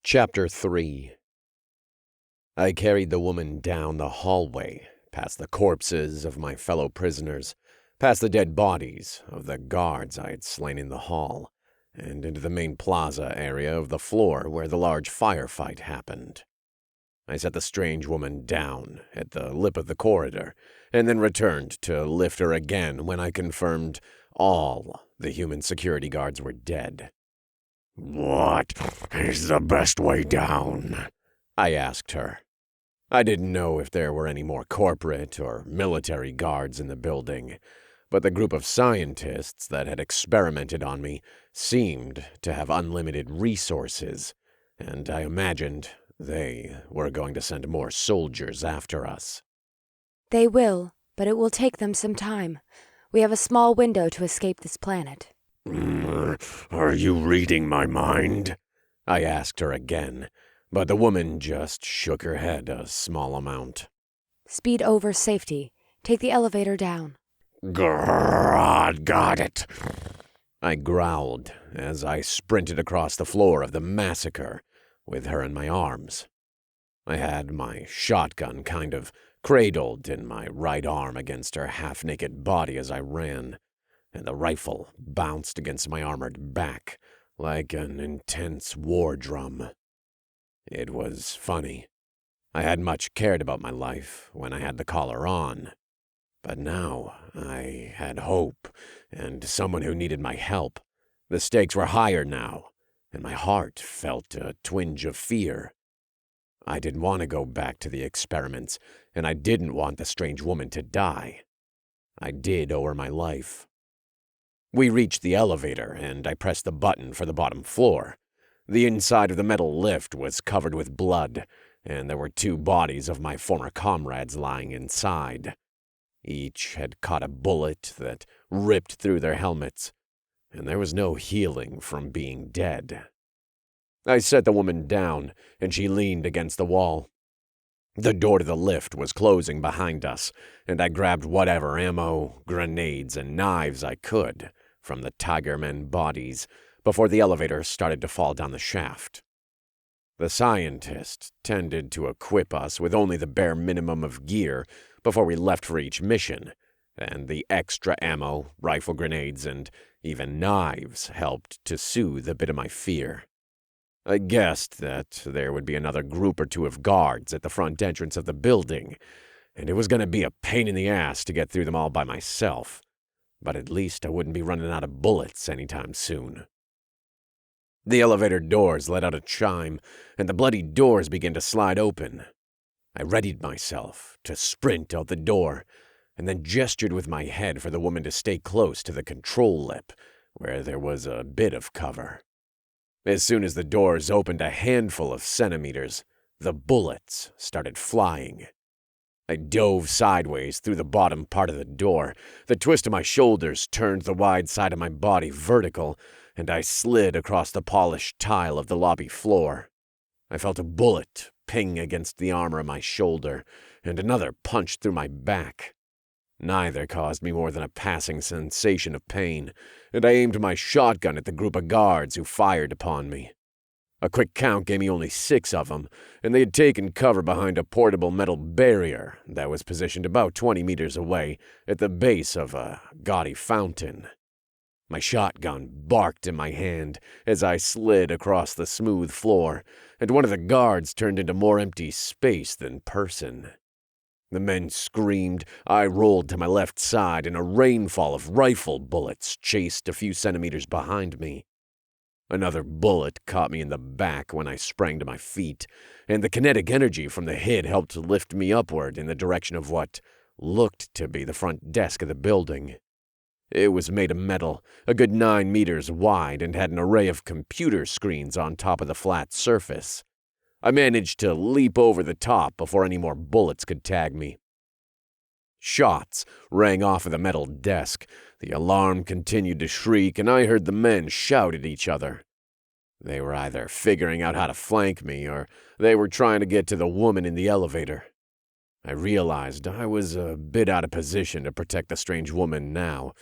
Chapter 3. I carried the woman down the hallway, past the corpses of my fellow prisoners, past the dead bodies of the guards I had slain in the hall, and into the main plaza area of the floor where the large firefight happened. I set the strange woman down at the lip of the corridor, and then returned to lift her again when I confirmed all the human security guards were dead. "What is the best way down?" I asked her. I didn't know if there were any more corporate or military guards in the building, but the group of scientists that had experimented on me seemed to have unlimited resources, and I imagined they were going to send more soldiers after us. They will, but it will take them some time. We have a small window to escape this planet. Are you reading my mind? I asked her again, but the woman just shook her head a small amount. Speed over safety. Take the elevator down. God, got it. I growled as I sprinted across the floor of the massacre with her in my arms. I had my shotgun kind of cradled in my right arm against her half-naked body as I ran, and the rifle bounced against my armored back like an intense war drum. It was funny. I hadn't much cared about my life when I had the collar on, but now I had hope and someone who needed my help. The stakes were higher now, and my heart felt a twinge of fear. I didn't want to go back to the experiments, and I didn't want the strange woman to die. I did owe her my life. We reached the elevator, and I pressed the button for the bottom floor. The inside of the metal lift was covered with blood, and there were 2 bodies of my former comrades lying inside. Each had caught a bullet that ripped through their helmets, and there was no healing from being dead. I set the woman down, and she leaned against the wall. The door to the lift was closing behind us, and I grabbed whatever ammo, grenades, and knives I could from the Tiger Men bodies before the elevator started to fall down the shaft. The scientists tended to equip us with only the bare minimum of gear before we left for each mission, and the extra ammo, rifle grenades, and even knives helped to soothe a bit of my fear. I guessed that there would be another group or 2 of guards at the front entrance of the building, and it was going to be a pain in the ass to get through them all by myself, but at least I wouldn't be running out of bullets anytime soon. The elevator doors let out a chime, and the bloody doors began to slide open. I readied myself to sprint out the door, and then gestured with my head for the woman to stay close to the control lip, where there was a bit of cover. As soon as the doors opened a handful of centimeters, the bullets started flying. I dove sideways through the bottom part of the door. The twist of my shoulders turned the wide side of my body vertical, and I slid across the polished tile of the lobby floor. I felt a bullet ping against the armor of my shoulder, and another punched through my back. Neither caused me more than a passing sensation of pain, and I aimed my shotgun at the group of guards who fired upon me. A quick count gave me only 6 of them, and they had taken cover behind a portable metal barrier that was positioned about 20 meters away at the base of a gaudy fountain. My shotgun barked in my hand as I slid across the smooth floor, and one of the guards turned into more empty space than person. The men screamed, I rolled to my left side, and a rainfall of rifle bullets chased a few centimeters behind me. Another bullet caught me in the back when I sprang to my feet, and the kinetic energy from the hit helped to lift me upward in the direction of what looked to be the front desk of the building. It was made of metal, a good 9 meters wide, and had an array of computer screens on top of the flat surface. I managed to leap over the top before any more bullets could tag me. Shots rang off of the metal desk. The alarm continued to shriek, and I heard the men shout at each other. They were either figuring out how to flank me, or they were trying to get to the woman in the elevator. I realized I was a bit out of position to protect the strange woman now,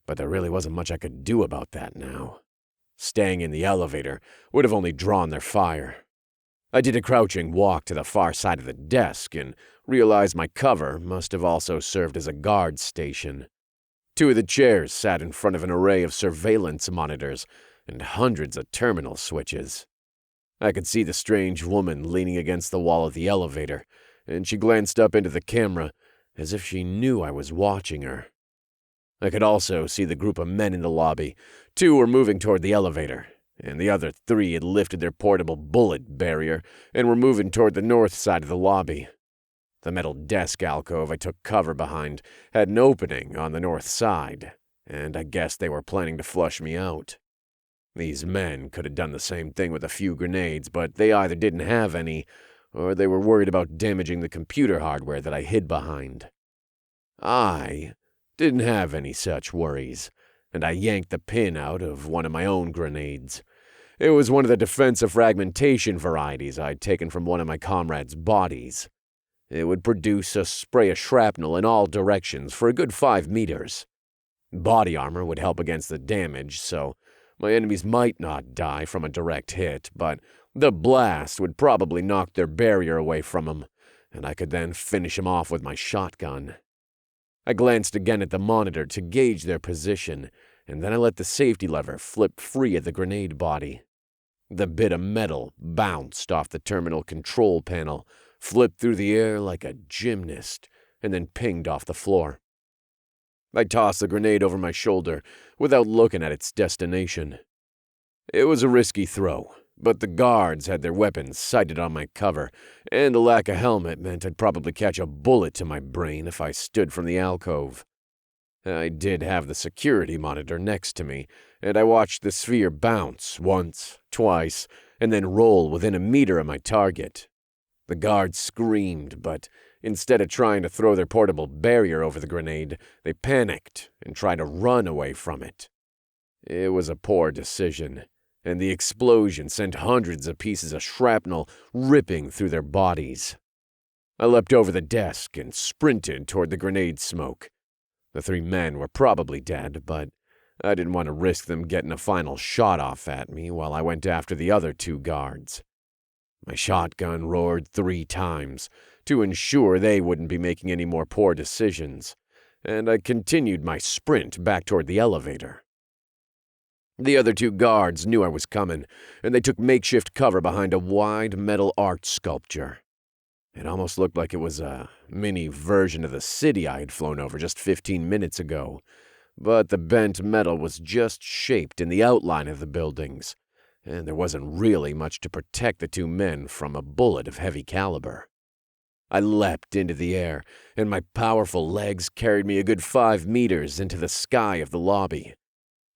but there really wasn't much I could do about that now. Staying in the elevator would have only drawn their fire. I did a crouching walk to the far side of the desk and realized my cover must have also served as a guard station. Two of the chairs sat in front of an array of surveillance monitors and hundreds of terminal switches. I could see the strange woman leaning against the wall of the elevator, and she glanced up into the camera as if she knew I was watching her. I could also see the group of men in the lobby. Two were moving toward the elevator, and the other three had lifted their portable bullet barrier and were moving toward the north side of the lobby. The metal desk alcove I took cover behind had an opening on the north side, and I guessed they were planning to flush me out. These men could have done the same thing with a few grenades, but they either didn't have any, or they were worried about damaging the computer hardware that I hid behind. I didn't have any such worries, and I yanked the pin out of one of my own grenades. It was one of the defensive fragmentation varieties I'd taken from one of my comrades' bodies. It would produce a spray of shrapnel in all directions for a good 5 meters. Body armor would help against the damage, so my enemies might not die from a direct hit, but the blast would probably knock their barrier away from them, and I could then finish them off with my shotgun. I glanced again at the monitor to gauge their position, and then I let the safety lever flip free of the grenade body. The bit of metal bounced off the terminal control panel, flipped through the air like a gymnast, and then pinged off the floor. I tossed the grenade over my shoulder without looking at its destination. It was a risky throw, but the guards had their weapons sighted on my cover, and a lack of helmet meant I'd probably catch a bullet to my brain if I stood from the alcove. I did have the security monitor next to me, and I watched the sphere bounce once, twice, and then roll within a meter of my target. The guards screamed, but instead of trying to throw their portable barrier over the grenade, they panicked and tried to run away from it. It was a poor decision, and the explosion sent hundreds of pieces of shrapnel ripping through their bodies. I leapt over the desk and sprinted toward the grenade smoke. The 3 men were probably dead, but I didn't want to risk them getting a final shot off at me while I went after the other 2 guards. My shotgun roared 3 times to ensure they wouldn't be making any more poor decisions, and I continued my sprint back toward the elevator. The other 2 guards knew I was coming, and they took makeshift cover behind a wide metal art sculpture. It almost looked like it was a mini version of the city I had flown over just 15 minutes ago, but the bent metal was just shaped in the outline of the buildings, and there wasn't really much to protect the 2 men from a bullet of heavy caliber. I leapt into the air, and my powerful legs carried me a good 5 meters into the sky of the lobby.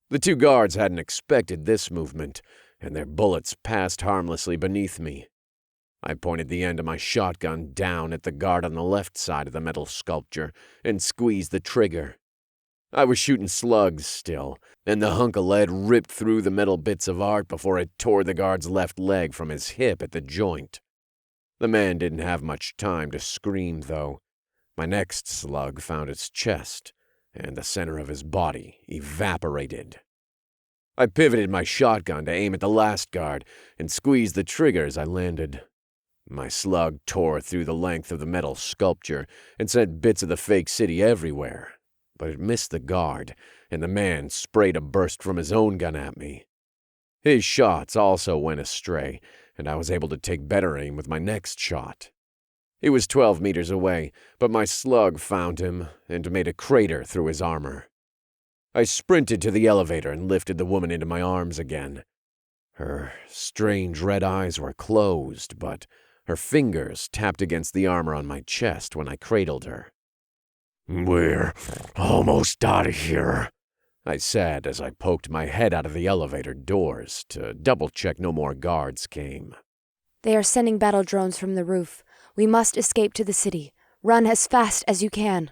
The 2 guards hadn't expected this movement, and their bullets passed harmlessly beneath me. I pointed the end of my shotgun down at the guard on the left side of the metal sculpture and squeezed the trigger. I was shooting slugs still, and the hunk of lead ripped through the metal bits of art before it tore the guard's left leg from his hip at the joint. The man didn't have much time to scream, though. My next slug found its chest, and the center of his body evaporated. I pivoted my shotgun to aim at the last guard and squeezed the trigger as I landed. My slug tore through the length of the metal sculpture and sent bits of the fake city everywhere, but it missed the guard, and the man sprayed a burst from his own gun at me. His shots also went astray, and I was able to take better aim with my next shot. He was 12 meters away, but my slug found him and made a crater through his armor. I sprinted to the elevator and lifted the woman into my arms again. Her strange red eyes were closed, but her fingers tapped against the armor on my chest when I cradled her. "We're almost out of here," I said as I poked my head out of the elevator doors to double-check no more guards came. They are sending battle drones from the roof. We must escape to the city. Run as fast as you can.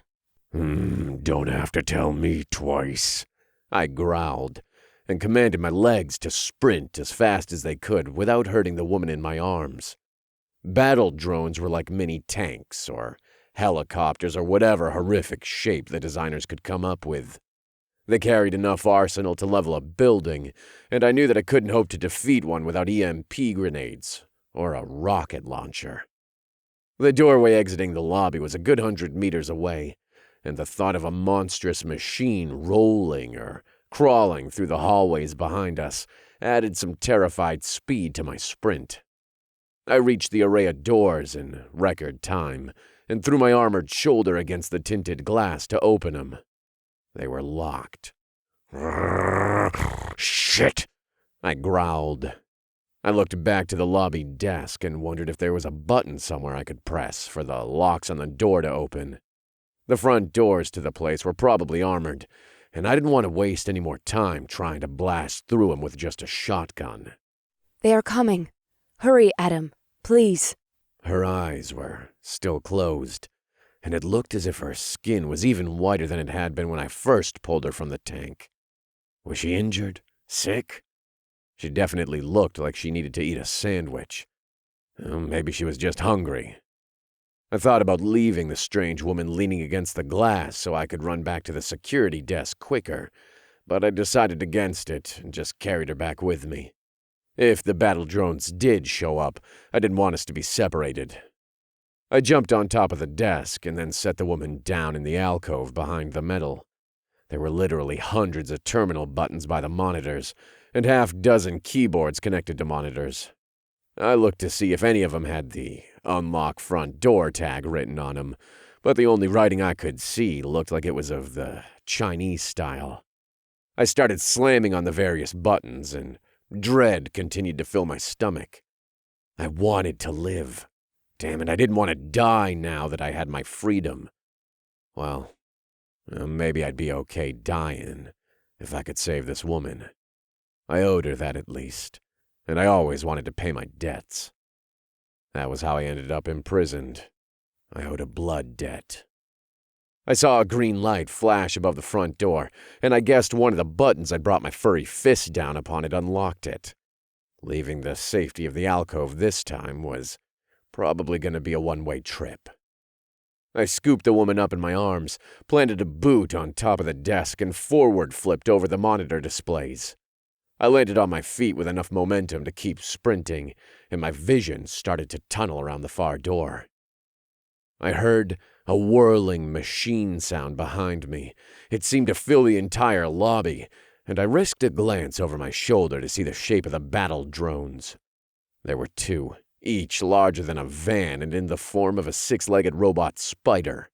Don't have to tell me twice, I growled, and commanded my legs to sprint as fast as they could without hurting the woman in my arms. Battle drones were like mini tanks or helicopters or whatever horrific shape the designers could come up with. They carried enough arsenal to level a building, and I knew that I couldn't hope to defeat one without EMP grenades, or a rocket launcher. The doorway exiting the lobby was a good 100 meters away, and the thought of a monstrous machine rolling or crawling through the hallways behind us added some terrified speed to my sprint. I reached the array of doors in record time and threw my armored shoulder against the tinted glass to open them. They were locked. Shit! I growled. I looked back to the lobby desk and wondered if there was a button somewhere I could press for the locks on the door to open. The front doors to the place were probably armored, and I didn't want to waste any more time trying to blast through them with just a shotgun. They are coming. Hurry, Adam, please. Her eyes were still closed, and it looked as if her skin was even whiter than it had been when I first pulled her from the tank. Was she injured? Sick? She definitely looked like she needed to eat a sandwich. Maybe she was just hungry. I thought about leaving the strange woman leaning against the glass so I could run back to the security desk quicker, but I decided against it and just carried her back with me. If the battle drones did show up, I didn't want us to be separated. I jumped on top of the desk and then set the woman down in the alcove behind the metal. There were literally hundreds of terminal buttons by the monitors, and half-dozen keyboards connected to monitors. I looked to see if any of them had the unlock front door tag written on them, but the only writing I could see looked like it was of the Chinese style. I started slamming on the various buttons, and dread continued to fill my stomach. I wanted to live. Damn it, I didn't want to die now that I had my freedom. Well, maybe I'd be okay dying if I could save this woman. I owed her that at least, and I always wanted to pay my debts. That was how I ended up imprisoned. I owed a blood debt. I saw a green light flash above the front door, and I guessed one of the buttons I'd brought my furry fist down upon it unlocked it. Leaving the safety of the alcove this time was probably going to be a one-way trip. I scooped the woman up in my arms, planted a boot on top of the desk, and forward flipped over the monitor displays. I landed on my feet with enough momentum to keep sprinting, and my vision started to tunnel around the far door. I heard a whirling machine sound behind me. It seemed to fill the entire lobby, and I risked a glance over my shoulder to see the shape of the battle drones. There were two, each larger than a van and in the form of a six-legged robot spider.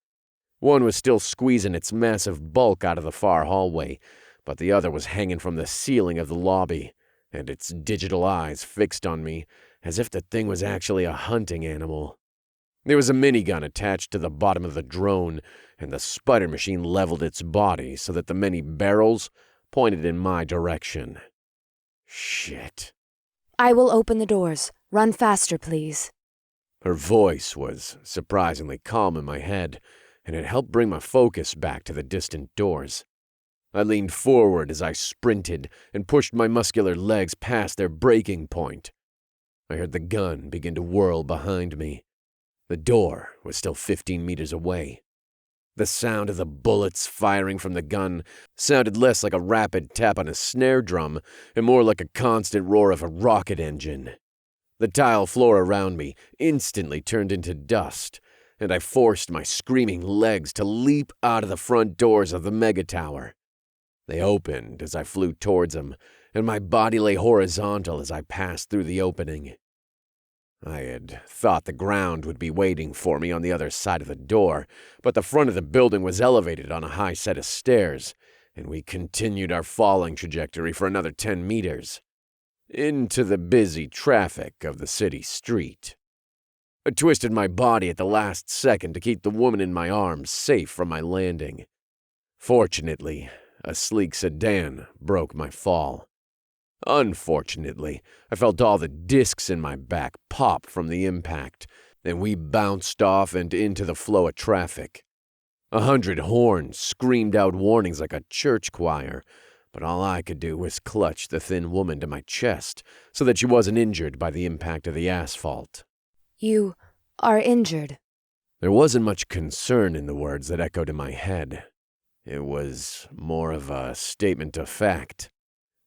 One was still squeezing its massive bulk out of the far hallway, but the other was hanging from the ceiling of the lobby, and its digital eyes fixed on me as if the thing was actually a hunting animal. There was a minigun attached to the bottom of the drone, and the spider machine leveled its body so that the many barrels pointed in my direction. Shit. I will open the doors. Run faster, please. Her voice was surprisingly calm in my head, and it helped bring my focus back to the distant doors. I leaned forward as I sprinted and pushed my muscular legs past their breaking point. I heard the gun begin to whirl behind me. The door was still 15 meters away. The sound of the bullets firing from the gun sounded less like a rapid tap on a snare drum and more like a constant roar of a rocket engine. The tile floor around me instantly turned into dust, and I forced my screaming legs to leap out of the front doors of the mega tower. They opened as I flew towards them, and my body lay horizontal as I passed through the opening. I had thought the ground would be waiting for me on the other side of the door, but the front of the building was elevated on a high set of stairs, and we continued our falling trajectory for another 10 meters, into the busy traffic of the city street. I twisted my body at the last second to keep the woman in my arms safe from my landing. Fortunately, a sleek sedan broke my fall. Unfortunately, I felt all the discs in my back pop from the impact, and we bounced off and into the flow of traffic. 100 horns screamed out warnings like a church choir, but all I could do was clutch the thin woman to my chest so that she wasn't injured by the impact of the asphalt. You are injured. There wasn't much concern in the words that echoed in my head. It was more of a statement of fact.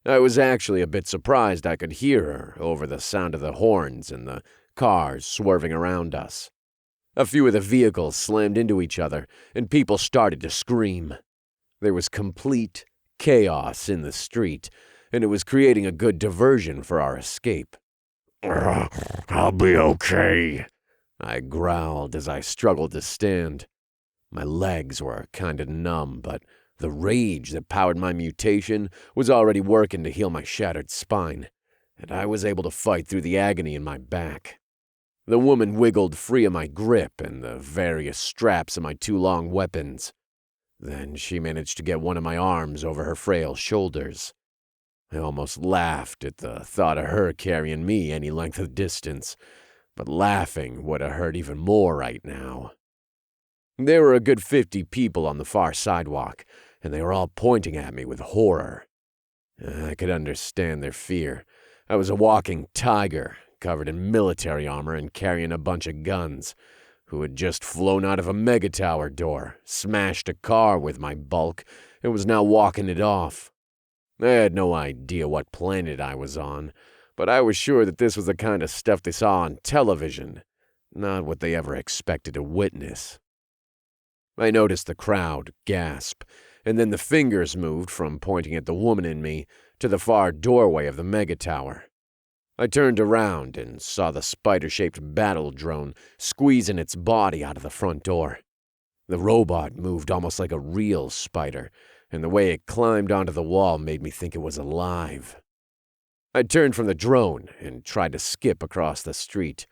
I was actually a bit surprised I could hear her over the sound of the horns and the cars swerving around us. A few of the vehicles slammed into each other, and people started to scream. There was complete chaos in the street, and it was creating a good diversion for our escape. I'll be okay, I growled as I struggled to stand. My legs were kinda numb, but the rage that powered my mutation was already working to heal my shattered spine, and I was able to fight through the agony in my back. The woman wiggled free of my grip and the various straps of my two long weapons. Then she managed to get one of my arms over her frail shoulders. I almost laughed at the thought of her carrying me any length of distance, but laughing would have hurt even more right now. There were a good 50 people on the far sidewalk, and they were all pointing at me with horror. I could understand their fear. I was a walking tiger, covered in military armor and carrying a bunch of guns, who had just flown out of a megatower door, smashed a car with my bulk, and was now walking it off. I had no idea what planet I was on, but I was sure that this was the kind of stuff they saw on television, not what they ever expected to witness. I noticed the crowd gasp, and then the fingers moved from pointing at the woman in me to the far doorway of the megatower. I turned around and saw the spider-shaped battle drone squeezing its body out of the front door. The robot moved almost like a real spider, and the way it climbed onto the wall made me think it was alive. I turned from the drone and tried to skip across the street.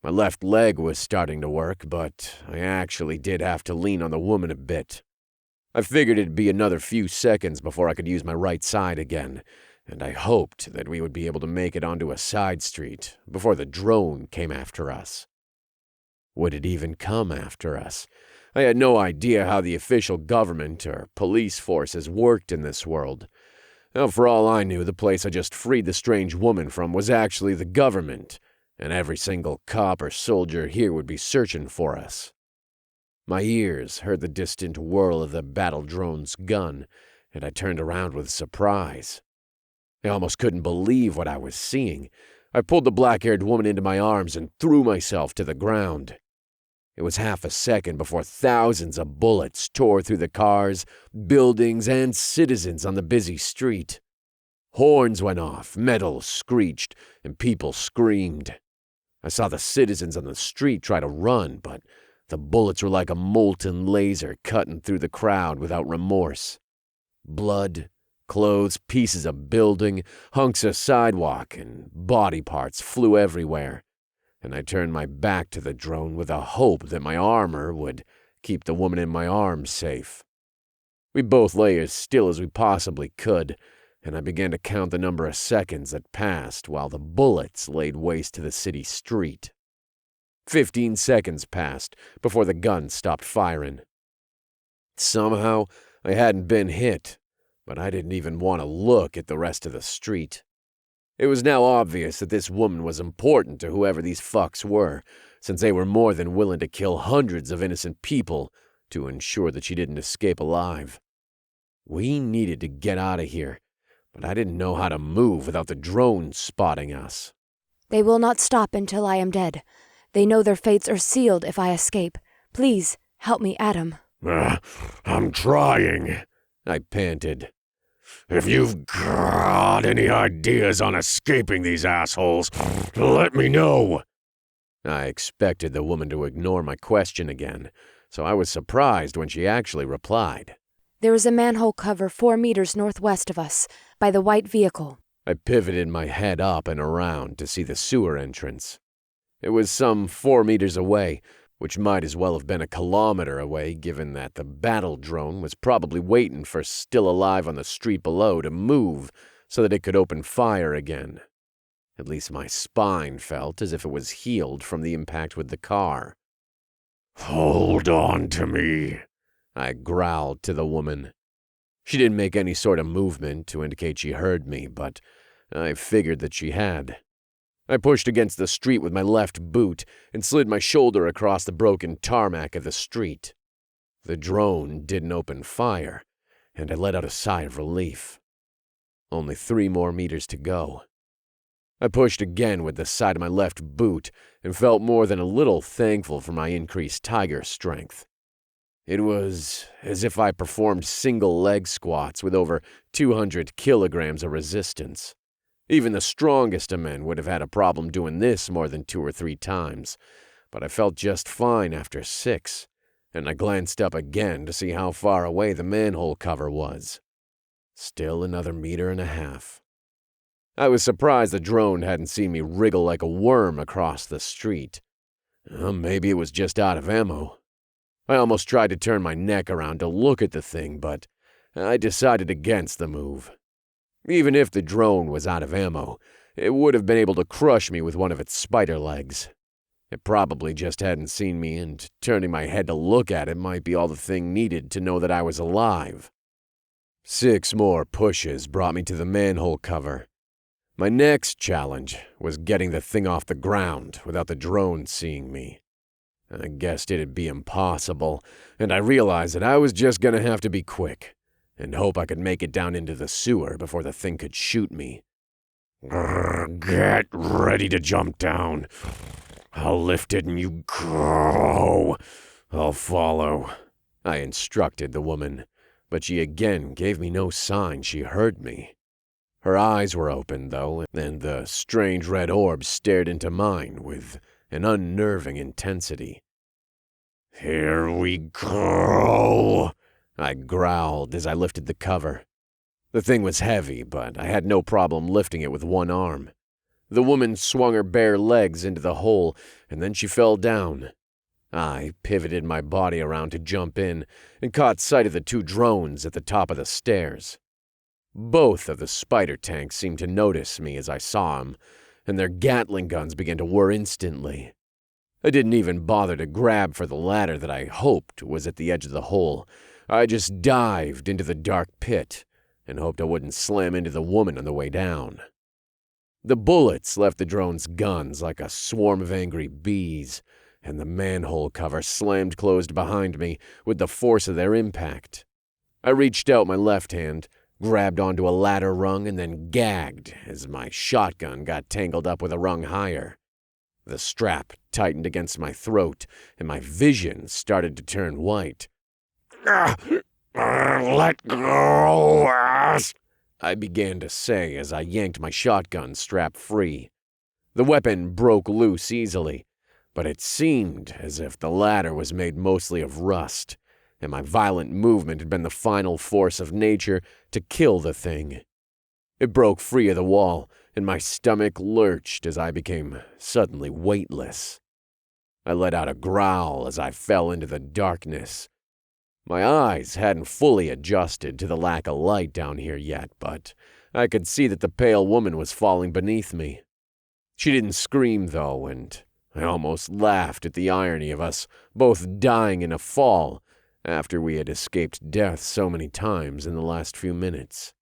My left leg was starting to work, but I actually did have to lean on the woman a bit. I figured it'd be another few seconds before I could use my right side again, and I hoped that we would be able to make it onto a side street before the drone came after us. Would it even come after us? I had no idea how the official government or police forces worked in this world. Now, for all I knew, the place I just freed the strange woman from was actually the government, and every single cop or soldier here would be searching for us. My ears heard the distant whirl of the battle drone's gun, and I turned around with surprise. I almost couldn't believe what I was seeing. I pulled the black-haired woman into my arms and threw myself to the ground. It was half a second before thousands of bullets tore through the cars, buildings, and citizens on the busy street. Horns went off, metal screeched, and people screamed. I saw the citizens on the street try to run, but the bullets were like a molten laser cutting through the crowd without remorse. Blood, clothes, pieces of building, hunks of sidewalk, and body parts flew everywhere, and I turned my back to the drone with a hope that my armor would keep the woman in my arms safe. We both lay as still as we possibly could, and I began to count the number of seconds that passed while the bullets laid waste to the city street. 15 seconds passed before the gun stopped firing. Somehow, I hadn't been hit, but I didn't even want to look at the rest of the street. It was now obvious that this woman was important to whoever these fucks were, since they were more than willing to kill hundreds of innocent people to ensure that she didn't escape alive. We needed to get out of here, but I didn't know how to move without the drone spotting us. They will not stop until I am dead. They know their fates are sealed if I escape. Please, help me, Adam. I'm trying, I panted. If you've got any ideas on escaping these assholes, let me know. I expected the woman to ignore my question again, so I was surprised when she actually replied. There is a manhole cover 4 meters northwest of us, by the white vehicle. I pivoted my head up and around to see the sewer entrance. It was some 4 meters away, which might as well have been a kilometer away, given that the battle drone was probably waiting for still alive on the street below to move so that it could open fire again. At least my spine felt as if it was healed from the impact with the car. Hold on to me, I growled to the woman. She didn't make any sort of movement to indicate she heard me, but I figured that she had. I pushed against the street with my left boot and slid my shoulder across the broken tarmac of the street. The drone didn't open fire, and I let out a sigh of relief. only 3 more meters to go. I pushed again with the side of my left boot and felt more than a little thankful for my increased tiger strength. It was as if I performed single leg squats with over 200 kilograms of resistance. Even the strongest of men would have had a problem doing this more than 2 or 3 times, but I felt just fine after 6, and I glanced up again to see how far away the manhole cover was. Still another 1.5 meters. I was surprised the drone hadn't seen me wriggle like a worm across the street. Maybe it was just out of ammo. I almost tried to turn my neck around to look at the thing, but I decided against the move. Even if the drone was out of ammo, it would have been able to crush me with one of its spider legs. It probably just hadn't seen me, and turning my head to look at it might be all the thing needed to know that I was alive. 6 more pushes brought me to the manhole cover. My next challenge was getting the thing off the ground without the drone seeing me. I guessed it'd be impossible, and I realized that I was just going to have to be quick and hope I could make it down into the sewer before the thing could shoot me. Get ready to jump down. I'll lift it and you go. I'll follow, I instructed the woman, but she again gave me no sign she heard me. Her eyes were open, though, and the strange red orb stared into mine with an unnerving intensity. Here we go, I growled as I lifted the cover. The thing was heavy, but I had no problem lifting it with one arm. The woman swung her bare legs into the hole, and then she fell down. I pivoted my body around to jump in and caught sight of the 2 drones at the top of the stairs. Both of the spider tanks seemed to notice me as I saw them, and their Gatling guns began to whir instantly. I didn't even bother to grab for the ladder that I hoped was at the edge of the hole. I just dived into the dark pit and hoped I wouldn't slam into the woman on the way down. The bullets left the drone's guns like a swarm of angry bees, and the manhole cover slammed closed behind me with the force of their impact. I reached out my left hand, grabbed onto a ladder rung, and then gagged as my shotgun got tangled up with a rung higher. The strap tightened against my throat, and my vision started to turn white. Let go, ass, I began to say as I yanked my shotgun strap free. The weapon broke loose easily, but it seemed as if the ladder was made mostly of rust, and my violent movement had been the final force of nature to kill the thing. It broke free of the wall, and my stomach lurched as I became suddenly weightless. I let out a growl as I fell into the darkness. My eyes hadn't fully adjusted to the lack of light down here yet, but I could see that the pale woman was falling beneath me. She didn't scream, though, and I almost laughed at the irony of us both dying in a fall after we had escaped death so many times in the last few minutes.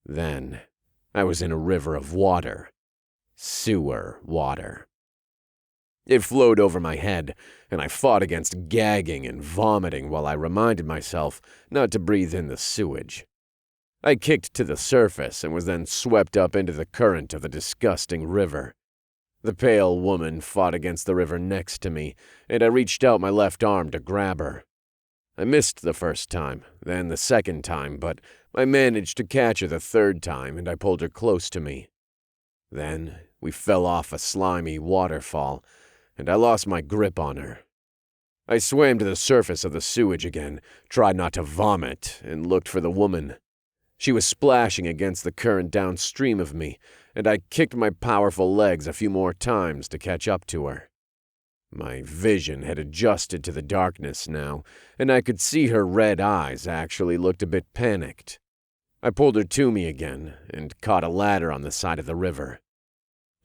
Then I was in a river of water. Sewer water. It flowed over my head, and I fought against gagging and vomiting while I reminded myself not to breathe in the sewage. I kicked to the surface and was then swept up into the current of the disgusting river. The pale woman fought against the river next to me, and I reached out my left arm to grab her. I missed the first time, then the second time, but I managed to catch her the third time, and I pulled her close to me. Then we fell off a slimy waterfall, and I lost my grip on her. I swam to the surface of the sewage again, tried not to vomit, and looked for the woman. She was splashing against the current downstream of me, and I kicked my powerful legs a few more times to catch up to her. My vision had adjusted to the darkness now, and I could see her red eyes actually looked a bit panicked. I pulled her to me again and caught a ladder on the side of the river.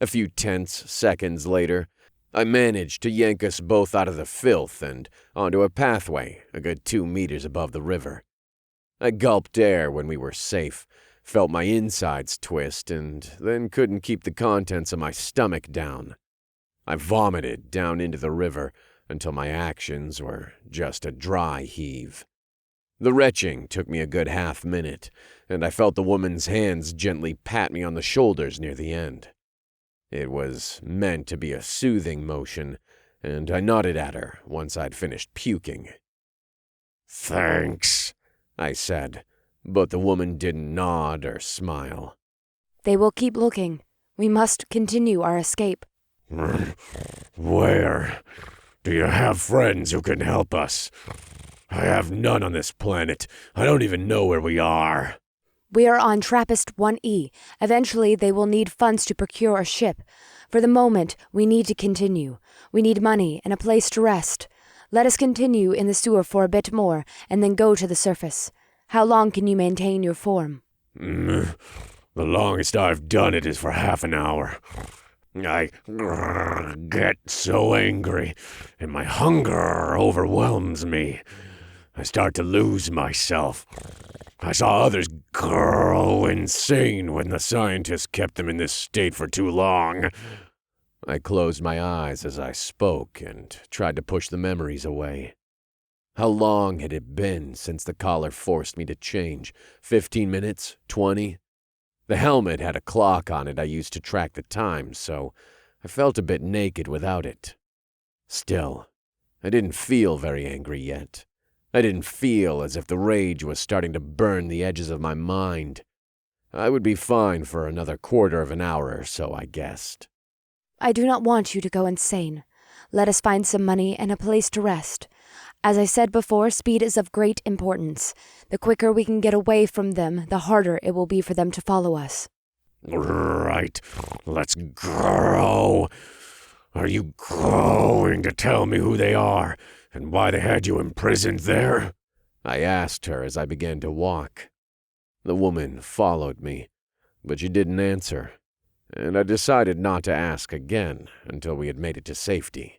A few tense seconds later, I managed to yank us both out of the filth and onto a pathway a good 2 meters above the river. I gulped air when we were safe, felt my insides twist, and then couldn't keep the contents of my stomach down. I vomited down into the river until my actions were just a dry heave. The retching took me a good half-minute, and I felt the woman's hands gently pat me on the shoulders near the end. It was meant to be a soothing motion, and I nodded at her once I'd finished puking. "Thanks," I said, but the woman didn't nod or smile. They will keep looking. We must continue our escape. "Where? Do you have friends who can help us? I have none on this planet. I don't even know where we are." We are on TRAPPIST-1E. Eventually, they will need funds to procure a ship. For the moment, we need to continue. We need money and a place to rest. Let us continue in the sewer for a bit more, and then go to the surface. How long can you maintain your form? The longest I've done it is for half an hour. I get so angry, and my hunger overwhelms me. I start to lose myself. I saw others go insane when the scientists kept them in this state for too long. I closed my eyes as I spoke and tried to push the memories away. How long had it been since the collar forced me to change? 15 minutes? 20? The helmet had a clock on it I used to track the time, so I felt a bit naked without it. Still, I didn't feel very angry yet. I didn't feel as if the rage was starting to burn the edges of my mind. I would be fine for another quarter of an hour or so, I guessed. I do not want you to go insane. Let us find some money and a place to rest. As I said before, speed is of great importance. The quicker we can get away from them, the harder it will be for them to follow us. Right, let's go. Are you going to tell me who they are and why they had you imprisoned there? I asked her as I began to walk. The woman followed me, but she didn't answer, and I decided not to ask again until we had made it to safety.